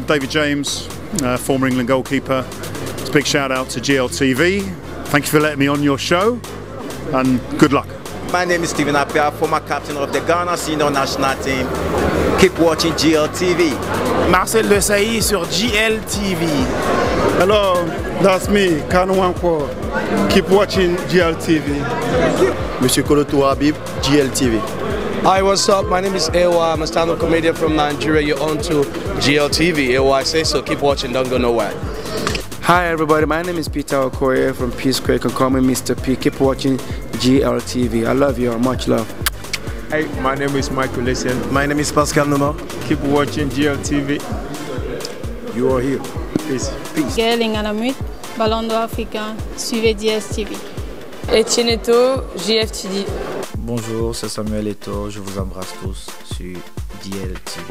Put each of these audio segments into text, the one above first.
David James, former England goalkeeper. It's a big shout out to GLTV. Thank you for letting me on your show and good luck. My name is Stephen Appiah, former captain of the Ghana senior national team. Keep watching GLTV. Marcel Desailly sur GLTV. Hello, that's me, Kanu Wankwo. Keep watching GLTV. Monsieur Koloto Habib, GLTV. Hi, what's up? My name is Ewa. I'm a stand-up comedian from Nigeria. You're on to GLTV. Ewa, I say so. Keep watching, don't go nowhere. Hi everybody, my name is Peter Okoye from P Square. You can call me Mr. P. Keep watching GLTV. I love you, much love. Hi, my name is Michael Listen. My name is Pascal Noma. Keep watching GLTV. You are here. Peace. Peace. Gaël Ngalamut, Ballon d'Or africain, suivez GSTV. Etienne Eto, GFTV. Bonjour, c'est Samuel Eto, je vous embrasse tous sur GLTV.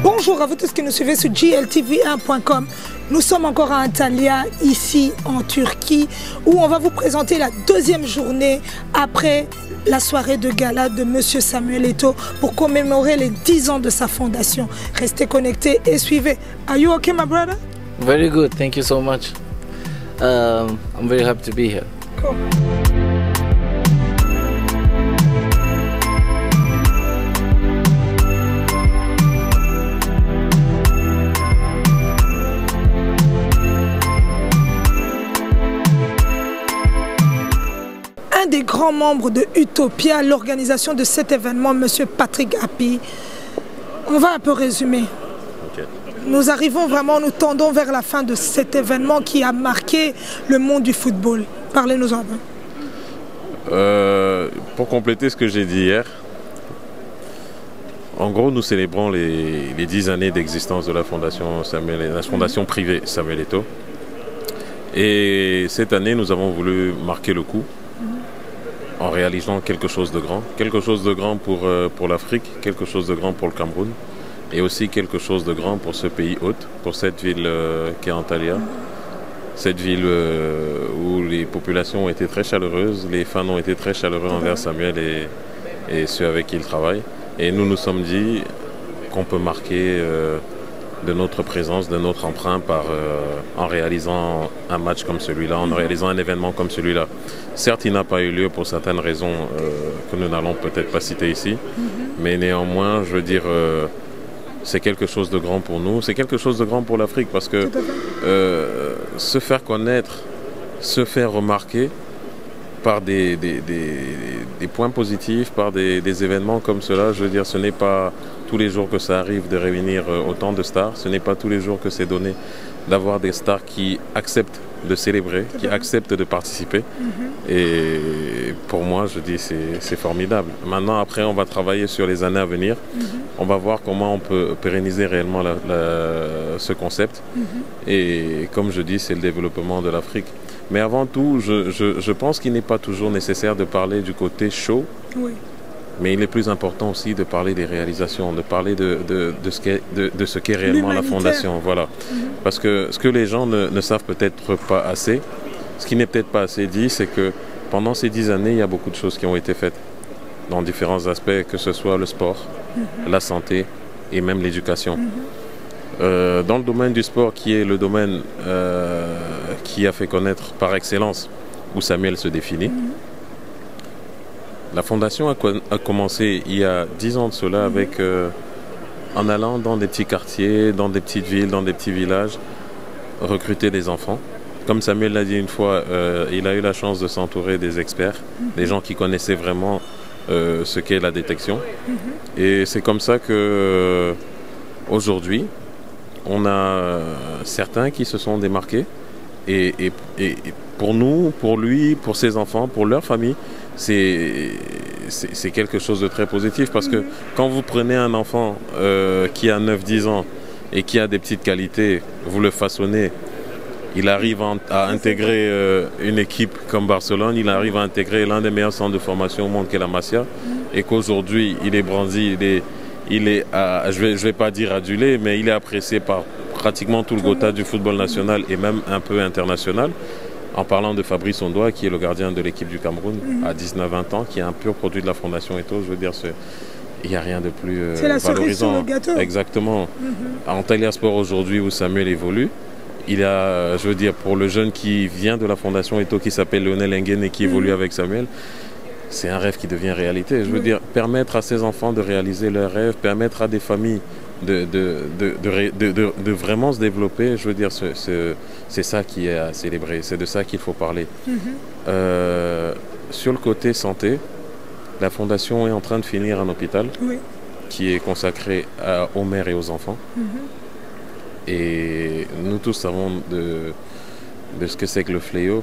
Bonjour à vous tous qui nous suivez sur GLTV1.com. Nous sommes encore à Antalya, ici en Turquie, où on va vous présenter la deuxième journée après la soirée de gala de Monsieur Samuel Eto pour commémorer les 10 ans de sa fondation. Restez connectés et suivez. Are you okay, my brother? Very good, thank you so much. I'm very happy to be here. Cool. Un des grands membres de Utopia, l'organisation de cet événement, Monsieur Patrick Appiah. On va un peu résumer. Okay. Nous arrivons vraiment, nous tendons vers la fin de cet événement qui a marqué le monde du football. Parlez-nous un peu. Pour compléter ce que j'ai dit hier, en gros, nous célébrons les 10 années d'existence de la fondation privée Samuel Eto. Et cette année, nous avons voulu marquer le coup en réalisant quelque chose de grand pour l'Afrique, quelque chose de grand pour le Cameroun et aussi quelque chose de grand pour ce pays hôte, pour cette ville qui est Antalya, cette ville où les populations ont été très chaleureuses, les fans ont été très chaleureux envers Samuel et ceux avec qui il travaille. Et nous nous sommes dit qu'on peut marquer de notre présence, de notre emprunt en réalisant un match comme celui-là, en réalisant un événement comme celui-là. Certes, il n'a pas eu lieu pour certaines raisons que nous n'allons peut-être pas citer ici, mais néanmoins, je veux dire, c'est quelque chose de grand pour nous, c'est quelque chose de grand pour l'Afrique parce que se faire connaître, se faire remarquer par des points positifs, par des événements comme cela, je veux dire, ce n'est pas tous les jours que ça arrive de réunir autant de stars, ce n'est pas tous les jours que c'est donné d'avoir des stars qui acceptent de célébrer, qui acceptent de participer. Et pour moi, je dis, c'est formidable. Maintenant, après, on va travailler sur les années à venir. On va voir comment on peut pérenniser réellement ce concept. Et comme je dis, c'est le développement de l'Afrique. Mais avant tout, je pense qu'il n'est pas toujours nécessaire de parler du côté show. Oui. Mais il est plus important aussi de parler des réalisations, de parler de ce qu'est réellement la fondation. Voilà. Parce que ce que les gens ne savent peut-être pas assez, ce qui n'est peut-être pas assez dit, c'est que pendant ces 10 années, il y a beaucoup de choses qui ont été faites dans différents aspects, que ce soit le sport, la santé et même l'éducation. Dans le domaine du sport, qui est le domaine qui a fait connaître par excellence où Samuel se définit, la fondation a commencé il y a 10 ans de cela avec, en allant dans des petits quartiers, dans des petites villes, dans des petits villages, recruter des enfants. Comme Samuel l'a dit une fois, il a eu la chance de s'entourer des experts, des gens qui connaissaient vraiment ce qu'est la détection. Et c'est comme ça que aujourd'hui, on a certains qui se sont démarqués. Et pour nous, pour lui, pour ses enfants, pour leur famille, c'est quelque chose de très positif parce que quand vous prenez un enfant qui a 9-10 ans et qui a des petites qualités, vous le façonnez, il arrive à intégrer une équipe comme Barcelone, il arrive à intégrer l'un des meilleurs centres de formation au monde qu'est la Masia et qu'aujourd'hui il est brandi, il est je vais pas dire adulé, mais il est apprécié par pratiquement tout le Gotha du football national et même un peu international. En parlant de Fabrice Ondoa, qui est le gardien de l'équipe du Cameroun, à 19-20 ans, qui est un pur produit de la Fondation Eto'o, je veux dire, il n'y a rien de plus c'est la cerise sur valorisant. le gâteau. Exactement. En Antalya Sport aujourd'hui, où Samuel évolue, il a, je veux dire, pour le jeune qui vient de la Fondation Eto'o, qui s'appelle Lionel Engen et qui évolue avec Samuel, c'est un rêve qui devient réalité. Je veux dire, permettre à ces enfants de réaliser leurs rêves, permettre à des familles de vraiment se développer, je veux dire, c'est ça qui est à célébrer, c'est de ça qu'il faut parler. Sur le côté santé, la Fondation est en train de finir un hôpital qui est consacré aux mères et aux enfants. Et nous tous savons de ce que c'est que le fléau,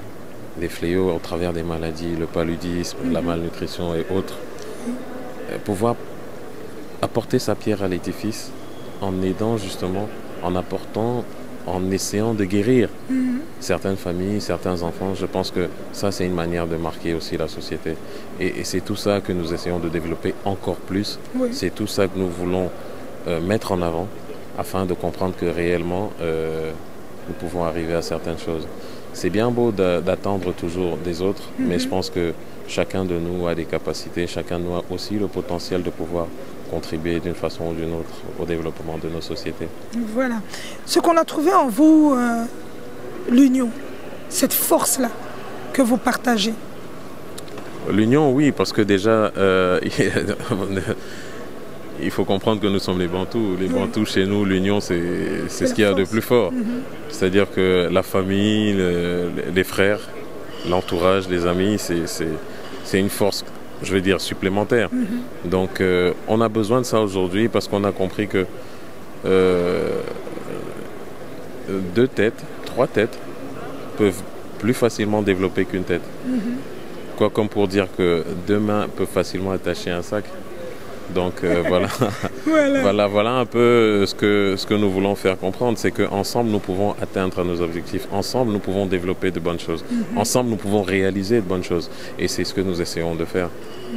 les fléaux au travers des maladies, le paludisme, la malnutrition et autres. Pouvoir apporter sa pierre à l'édifice en aidant justement, en apportant, en essayant de guérir certaines familles, certains enfants. Je pense que ça, c'est une manière de marquer aussi la société. Et c'est tout ça que nous essayons de développer encore plus. C'est tout ça que nous voulons mettre en avant afin de comprendre que réellement, nous pouvons arriver à certaines choses. C'est bien beau d'attendre toujours des autres, mais je pense que chacun de nous a des capacités, chacun de nous a aussi le potentiel de pouvoir contribuer d'une façon ou d'une autre au développement de nos sociétés. Voilà. Ce qu'on a trouvé en vous, l'union, cette force-là que vous partagez. L'union, oui, parce que déjà, il faut comprendre que nous sommes les Bantous. Les Bantous, chez nous, l'union, c'est ce qu'il y a de plus fort. C'est-à-dire que la famille, les frères, l'entourage, les amis, c'est une force, je veux dire, supplémentaire. Donc, on a besoin de ça aujourd'hui parce qu'on a compris que 2 têtes, 3 têtes peuvent plus facilement développer qu'une tête. Quoi comme pour dire que 2 mains peuvent facilement attacher un sac. Donc voilà un peu ce que nous voulons faire comprendre, c'est qu'ensemble nous pouvons atteindre nos objectifs, ensemble nous pouvons développer de bonnes choses, ensemble nous pouvons réaliser de bonnes choses. Et c'est ce que nous essayons de faire.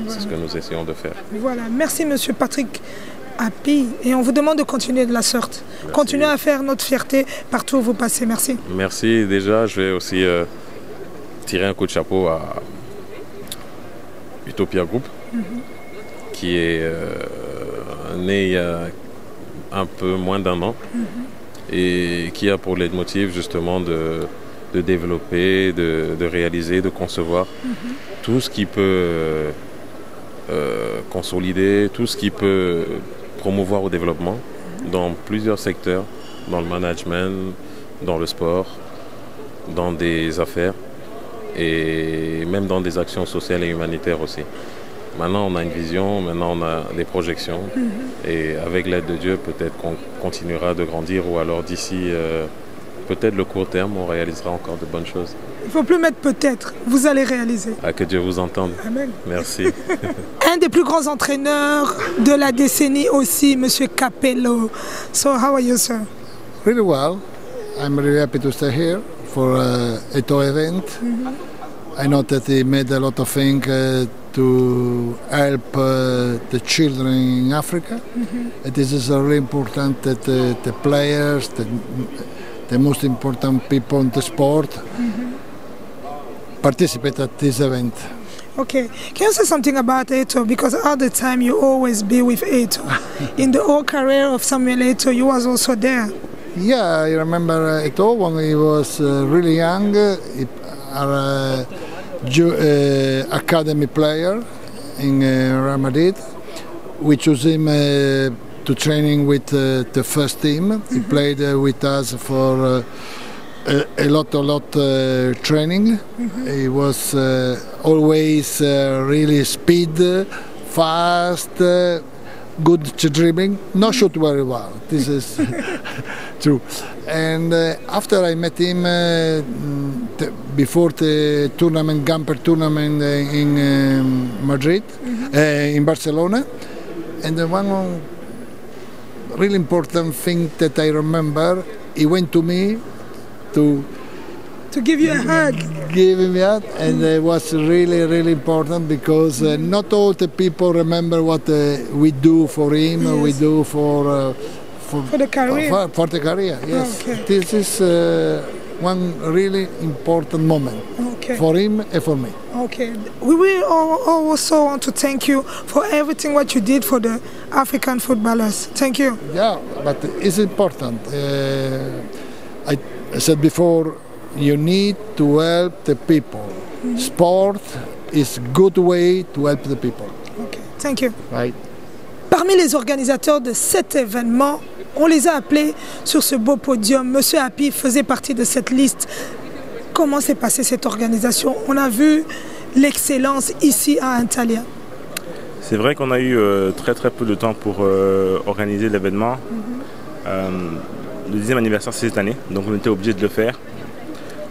C'est ce que nous essayons de faire. Voilà, merci Monsieur Patrick Api. Et on vous demande de continuer de la sorte. Merci. Continuez à faire notre fierté partout où vous passez. Merci. Merci. Déjà, je vais aussi tirer un coup de chapeau à Utopia Group. Qui est né il y a un peu moins d'1 an et qui a pour leitmotiv justement de développer, de réaliser, de concevoir tout ce qui peut consolider, tout ce qui peut promouvoir au développement dans plusieurs secteurs, dans le management, dans le sport, dans des affaires et même dans des actions sociales et humanitaires aussi. Maintenant, on a une vision, maintenant on a des projections et avec l'aide de Dieu, peut-être qu'on continuera de grandir ou alors d'ici peut-être le court terme, on réalisera encore de bonnes choses. Il ne faut plus mettre peut-être, vous allez réaliser. Ah, que Dieu vous entende. Amen. Merci. Un des plus grands entraîneurs de la décennie aussi, Monsieur Capello. So, how are you, sir? Really well. I'm really happy to stay here for Eto'o event. I know that he made a lot of things to help the children in Africa. And this is really important that the players, the most important people in the sport participate at this event. Okay, can you say something about Eto'o? Because all the time you always be with Eto'o. In the whole career of Samuel Eto'o, you was also there. Yeah, I remember Eto'o when he was really young. He academy player in Real Madrid. We chose him to training with the first team. He played with us for a lot training. He was always really speed, fast, good dribbling, not shoot very well. This is true. And after I met him before the tournament, Gamper tournament in Madrid, in Barcelona, and one really important thing that I remember, he went to me to give you a hug. Give him a hug, and it was really important because not all the people remember what we do for him, yes. We do for the career. For the career, yes. Okay. This is one really important moment for him and for me. Okay, we will also want to thank you for everything what you did for the African footballers. Thank you. Yeah, but it's important. I said before, you need to help the people. Sport is a good way to help the people. Okay, thank you. Right. Parmi les organisateurs de cet événement, on les a appelés sur ce beau podium. Monsieur Happy faisait partie de cette liste. Comment s'est passée cette organisation? On a vu l'excellence ici à Antalya. C'est vrai qu'on a eu très peu de temps pour organiser l'événement. Le 10e anniversaire c'est cette année, donc on était obligé de le faire.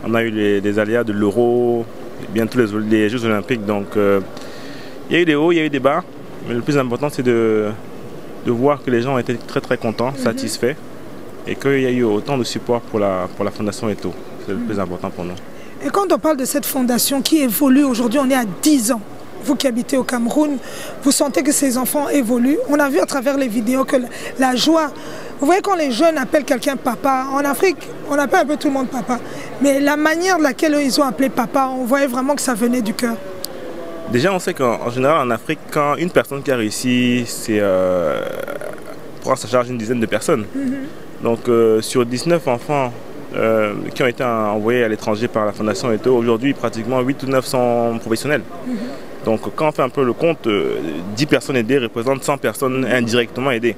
On a eu les aléas de l'Euro, bientôt les Jeux Olympiques, donc il y a eu des hauts, il y a eu des bas, mais le plus important c'est de voir que les gens étaient très contents, satisfaits, et qu'il y a eu autant de support pour la Fondation Eto'o. C'est le plus important pour nous. Et quand on parle de cette fondation qui évolue, aujourd'hui on est à 10 ans. Vous qui habitez au Cameroun, vous sentez que ces enfants évoluent. On a vu à travers les vidéos que la joie... Vous voyez quand les jeunes appellent quelqu'un papa, en Afrique, on appelle un peu tout le monde papa. Mais la manière de laquelle ils ont appelé papa, on voyait vraiment que ça venait du cœur. Déjà, on sait qu'en général, en Afrique, quand une personne qui a réussi, c'est prend sa charge une dizaine de personnes. Donc, sur 19 enfants qui ont été envoyés à l'étranger par la Fondation Eto'o, aujourd'hui, pratiquement 8 ou 9 sont professionnels. Donc, quand on fait un peu le compte, 10 personnes aidées représentent 100 personnes indirectement aidées.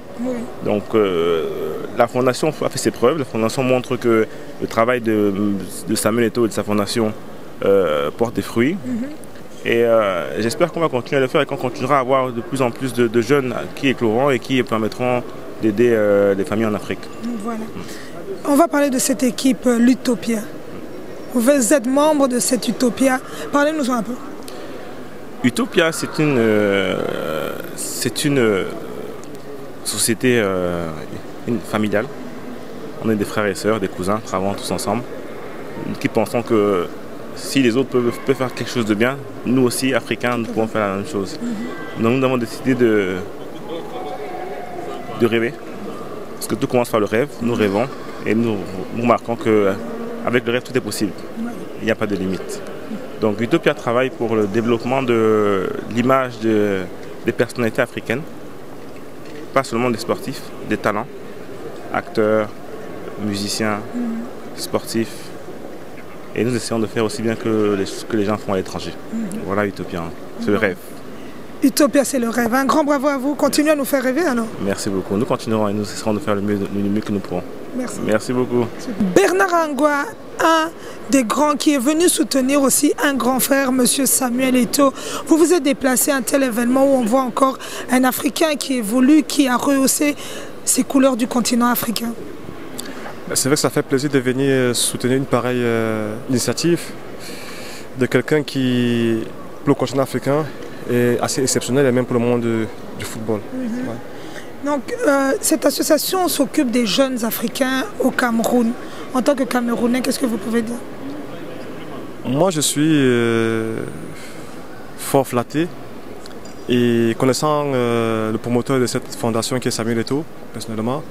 Donc, la Fondation a fait ses preuves. La Fondation montre que le travail de Samuel Eto'o et de sa Fondation porte des fruits. Et j'espère qu'on va continuer à le faire et qu'on continuera à avoir de plus en plus de jeunes qui écloront et qui permettront d'aider les familles en Afrique. Voilà. On va parler de cette équipe, l'Utopia. Vous êtes membre de cette Utopia. Parlez-nous un peu. Utopia, c'est une société familiale. On est des frères et sœurs, des cousins, travaillons tous ensemble. Qui pensons que si les autres peuvent faire quelque chose de bien, nous aussi, Africains, nous pouvons faire la même chose. Donc nous avons décidé de rêver. Parce que tout commence par le rêve, nous rêvons et nous remarquons qu'avec le rêve, tout est possible. Il n'y a pas de limite. Donc Utopia travaille pour le développement de l'image des personnalités africaines, pas seulement des sportifs, des talents, acteurs, musiciens, sportifs. Et nous essayons de faire aussi bien que les gens font à l'étranger. Voilà Utopia, c'est le rêve. Utopia, c'est le rêve. Un grand bravo à vous. Continuez à nous faire rêver alors. Merci beaucoup. Nous continuerons et nous essaierons de faire le mieux que nous pourrons. Merci. Merci beaucoup. Bernard Angwa, un des grands qui est venu soutenir aussi un grand frère, M. Samuel Eto'o. Vous vous êtes déplacé à un tel événement où on voit encore un Africain qui évolue, qui a rehaussé ses couleurs du continent africain. C'est vrai que ça fait plaisir de venir soutenir une pareille initiative de quelqu'un qui, pour le continent africain, est assez exceptionnel et même pour le monde du football. Donc, cette association s'occupe des jeunes Africains au Cameroun. En tant que Camerounais, qu'est-ce que vous pouvez dire? Moi, je suis fort flatté et connaissant le promoteur de cette fondation qui est Samuel Eto'o, personnellement,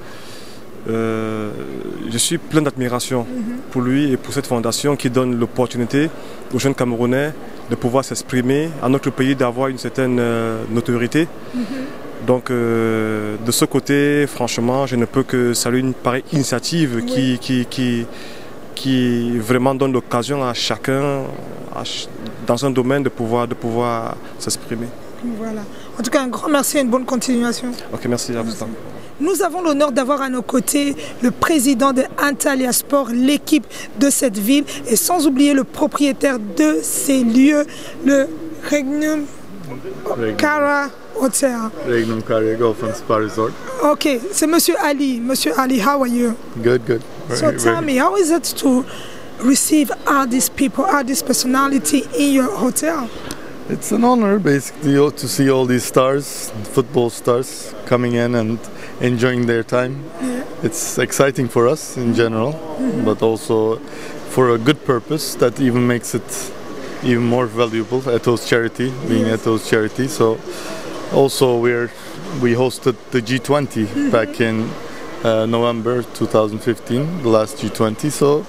je suis plein d'admiration pour lui et pour cette fondation qui donne l'opportunité aux jeunes Camerounais de pouvoir s'exprimer, à notre pays d'avoir une certaine notoriété. Donc de ce côté, franchement, je ne peux que saluer une pareille initiative qui vraiment donne l'occasion à chacun dans un domaine de pouvoir s'exprimer. Voilà. En tout cas, un grand merci et une bonne continuation. Ok, merci à vous. Nous avons l'honneur d'avoir à nos côtés le président de Antalya Sport, l'équipe de cette ville, et sans oublier le propriétaire de ces lieux, le Regnum Kara Hotel. Regnum Kara Golf and Spa Resort. Ok, c'est Monsieur Ali. Monsieur Ali, how are you? Good, good. So tell me, how is it to receive all these people, all this personality in your hotel? It's an honor, basically, to see all these stars, football stars, coming in and enjoying their time. Yeah. It's exciting for us in general, but also for a good purpose that even makes it even more valuable. Eto'o's charity, being Eto'o's charity. So also we hosted the G20 back in November 2015, the last G20. So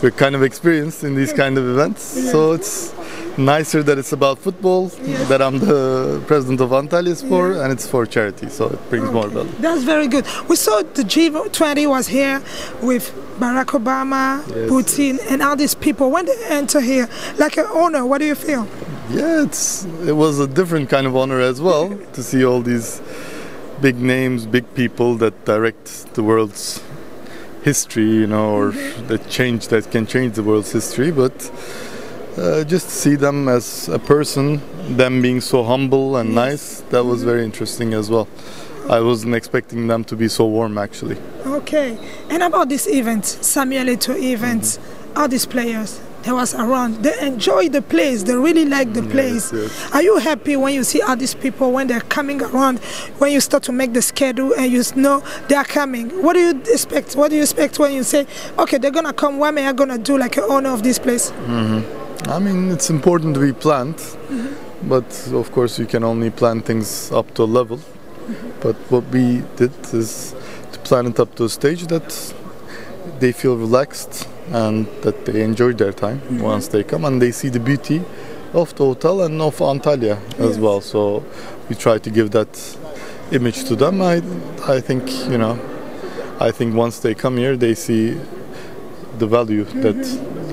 we're kind of experienced in these kind of events. So it's nicer that it's about football, that I'm the president of Antalyaspor, and it's for charity. So it brings more value. That's very good. We saw the G20 was here with Barack Obama, Putin, and all these people. When they enter here, like an honor, what do you feel? Yeah, it was a different kind of honor as well to see all these big names, big people that direct the world's history, you know, or that can change the world's history. But just to see them as a person, them being so humble and nice, that was very interesting as well. I wasn't expecting them to be so warm, actually. Okay, and about this event, Samuel Eto'o event, all these players that was around, they enjoy the place, they really like the place. Yes. Are you happy when you see all these people, when they're coming around, when you start to make the schedule and you know they are coming? What do you expect? What do you expect when you say, okay, they're going to come, what am I going to do like an owner of this place? I mean, it's important to be planned, but of course you can only plan things up to a level. But what we did is to plan it up to a stage that they feel relaxed and that they enjoy their time once they come, and they see the beauty of the hotel and of Antalya as well. So we try to give that image to them. I think, you know, I think once they come here, they see the value that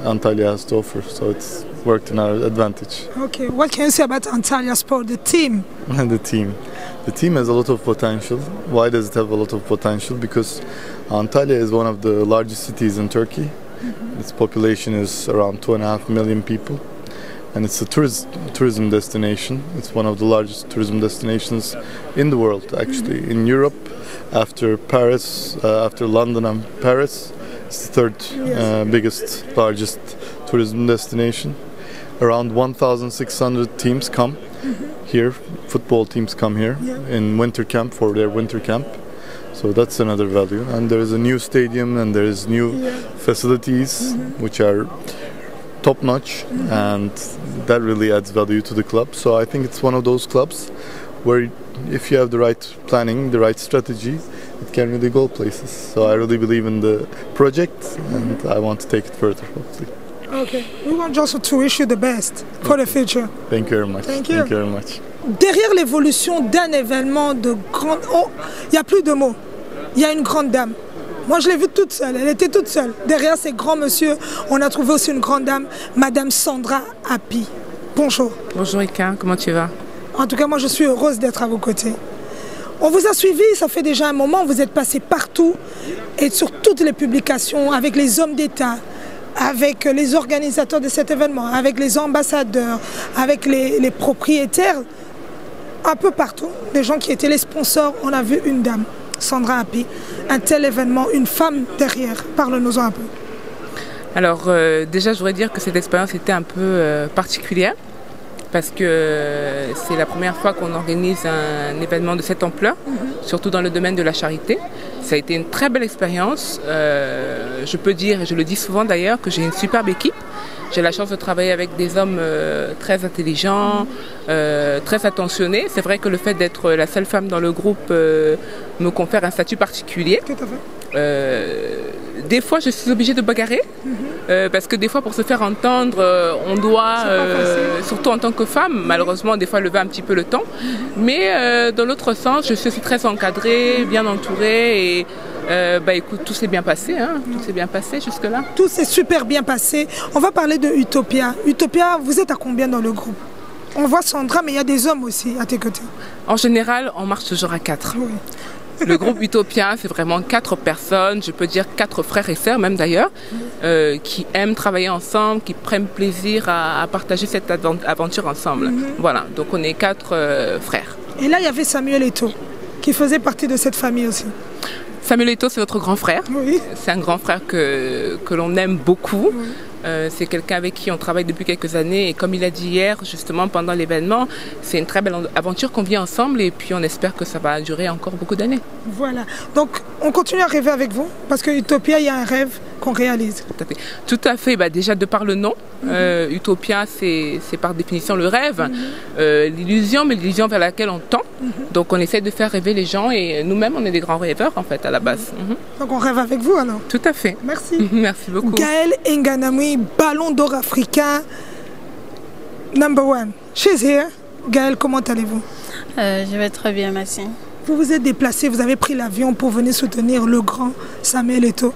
Antalya has to offer. So it's worked in our advantage. Okay, what can you say about Antalyaspor, the team? The team has a lot of potential. Why does it have a lot of potential? Because Antalya is one of the largest cities in Turkey. Its population is around 2.5 million people, and it's a tourism destination. It's one of the largest tourism destinations in the world, actually. In Europe, after Paris, after London and Paris, it's the third biggest, largest tourism destination. Around 1,600 teams come here, football teams come here in winter camp for their winter camp. So that's another value. And there is a new stadium and there is new facilities which are top-notch, and that really adds value to the club. So I think it's one of those clubs where if you have the right planning, the right strategy, it can really go places. So I really believe in the project and I want to take it further, hopefully. Okay, we want also to wish you the best for the future. Thank you very much. Thank you. Thank you very much. Derrière l'évolution d'un événement de grande... il n'y a plus de mots. Il y a une grande dame. Moi, je l'ai vue toute seule. Elle était toute seule. Derrière ces grands monsieur, on a trouvé aussi une grande dame, Madame Sandra Hapi. Bonjour. Bonjour Ika, comment tu vas? En tout cas, moi, je suis heureuse d'être à vos côtés. On vous a suivi, ça fait déjà un moment. Vous êtes passé partout et sur toutes les publications avec les hommes d'État, avec les organisateurs de cet événement, avec les ambassadeurs, avec les propriétaires, un peu partout, des gens qui étaient les sponsors. On a vu une dame, Sandra Hapi, un tel événement, une femme derrière. Parle-nous-en un peu. Alors déjà, je voudrais dire que cette expérience était un peu particulière parce que c'est la première fois qu'on organise un événement de cette ampleur, surtout dans le domaine de la charité. Ça a été une très belle expérience. Je peux dire, et je le dis souvent d'ailleurs, que j'ai une superbe équipe. J'ai la chance de travailler avec des hommes très intelligents, très attentionnés. C'est vrai que le fait d'être la seule femme dans le groupe me confère un statut particulier. Tout à fait. Des fois, je suis obligée de bagarrer, parce que des fois, pour se faire entendre, on doit, surtout en tant que femme, malheureusement, des fois, lever un petit peu le temps. Mais dans l'autre sens, je suis très encadrée, bien entourée et écoute, tout s'est bien passé, hein, tout s'est bien passé jusque-là. Tout s'est super bien passé. On va parler de Utopia. Utopia, vous êtes à combien dans le groupe? On voit Sandra, mais il y a des hommes aussi à tes côtés. En général, on marche toujours à 4. Oui. Le groupe Utopia, c'est vraiment 4 personnes, je peux dire 4 frères et sœurs même d'ailleurs, qui aiment travailler ensemble, qui prennent plaisir à partager cette aventure ensemble. Voilà, donc on est 4 frères. Et là, il y avait Samuel Eto'o, qui faisait partie de cette famille aussi. Samuel Eto'o, c'est notre grand frère. Oui. C'est un grand frère que l'on aime beaucoup. Oui. C'est quelqu'un avec qui on travaille depuis quelques années et comme il a dit hier, justement pendant l'événement, c'est une très belle aventure qu'on vit ensemble et puis on espère que ça va durer encore beaucoup d'années. Voilà. Donc on continue à rêver avec vous parce que Utopia, il y a un rêve qu'on réalise. Tout à fait. Bah, déjà, de par le nom, Utopia, c'est par définition le rêve, l'illusion, mais l'illusion vers laquelle on tend. Donc, on essaie de faire rêver les gens et nous-mêmes, on est des grands rêveurs, en fait, à la base. Donc, on rêve avec vous, alors. Tout à fait. Merci. Merci beaucoup. Gaëlle Nganamwi, Ballon d'or africain, #1. She's here. Gaëlle, comment allez-vous? Je vais très bien, merci. Vous vous êtes déplacé, vous avez pris l'avion pour venir soutenir le grand Samuel Eto'o.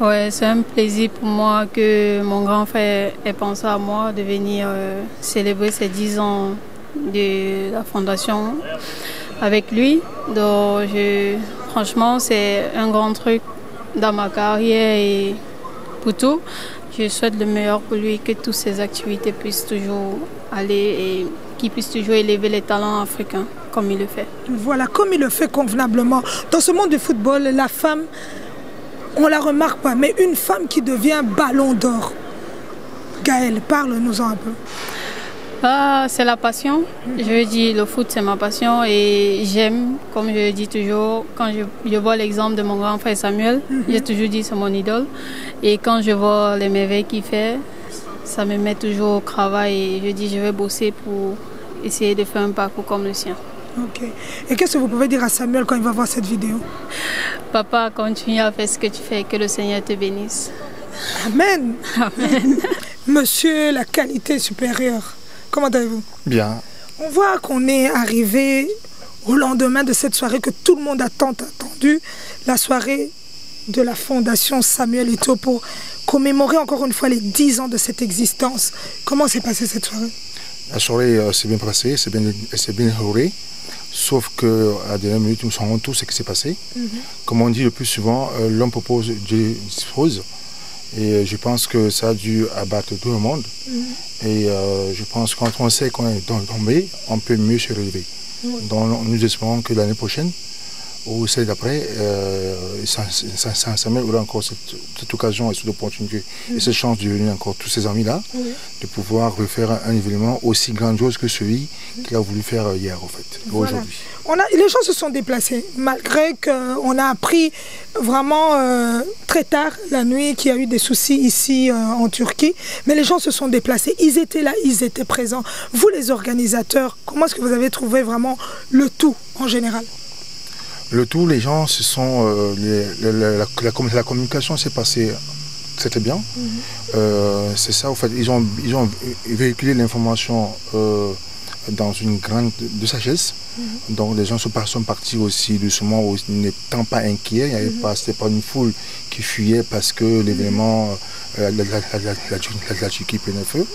Ouais, c'est un plaisir pour moi que mon grand frère ait pensé à moi de venir célébrer ses 10 ans de la fondation avec lui. Donc, franchement, c'est un grand truc dans ma carrière et pour tout. Je souhaite le meilleur pour lui, que toutes ses activités puissent toujours aller et qu'il puisse toujours élever les talents africains comme il le fait. Voilà, comme il le fait convenablement. Dans ce monde du football, la femme, on ne la remarque pas, mais une femme qui devient ballon d'or. Gaëlle, parle-nous-en un peu. C'est la passion. Je dis le foot, c'est ma passion et j'aime, comme je le dis toujours, quand je vois l'exemple de mon grand frère Samuel, j'ai toujours dit c'est mon idole. Et quand je vois les merveilles qu'il fait, ça me met toujours au travail et je dis je vais bosser pour essayer de faire un parcours comme le sien. Ok. Et qu'est-ce que vous pouvez dire à Samuel quand il va voir cette vidéo? Papa, continue à faire ce que tu fais, que le Seigneur te bénisse. Amen. Amen. Monsieur, la qualité supérieure, comment allez-vous? Bien. On voit qu'on est arrivé au lendemain de cette soirée que tout le monde a tant attendu, la soirée de la Fondation Samuel Eto'o pour commémorer encore une fois les 10 ans de cette existence. Comment s'est passée cette soirée? La soirée s'est bien passée, c'est bien déroulé, sauf qu'à la dernière minute, nous savons tous ce qui s'est passé. Comme on dit le plus souvent, l'homme propose, Dieu dispose. Et je pense que ça a dû abattre tout le monde. Et je pense que quand on sait qu'on est tombé, on peut mieux se relever. Donc nous espérons que l'année prochaine, ou celle d'après, Samuel aura encore cette occasion et cette opportunité et cette chance de réunir encore tous ces amis-là, de pouvoir refaire un événement aussi grandiose que celui qu'il a voulu faire hier, en fait, aujourd'hui. Les gens se sont déplacés, malgré qu'on a appris vraiment très tard la nuit qu'il y a eu des soucis ici en Turquie, mais les gens se sont déplacés, ils étaient là, ils étaient présents. Vous les organisateurs, comment est-ce que vous avez trouvé vraiment le tout en général? Le tout, les gens se sont... la communication s'est passée, c'était bien. C'est ça, en fait, ils ont véhiculé l'information dans une grande de sagesse. Donc les gens sont partis aussi doucement, n'étant pas inquiets. C'était pas une foule qui fuyait parce que l'événement, la Turquie prenait feu.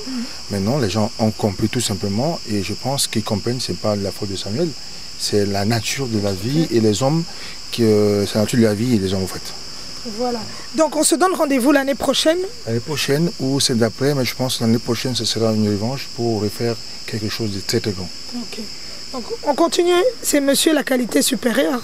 Mais non, les gens ont compris tout simplement, et je pense qu'ils comprennent que ce n'est pas la faute de Samuel. C'est la nature de la vie et les hommes, c'est la nature de la vie et les hommes en fait. Voilà. Donc on se donne rendez-vous l'année prochaine? L'année prochaine ou celle d'après, mais je pense que l'année prochaine ce sera une revanche pour refaire quelque chose de très très grand. Ok. Donc on continue, c'est monsieur la qualité supérieure.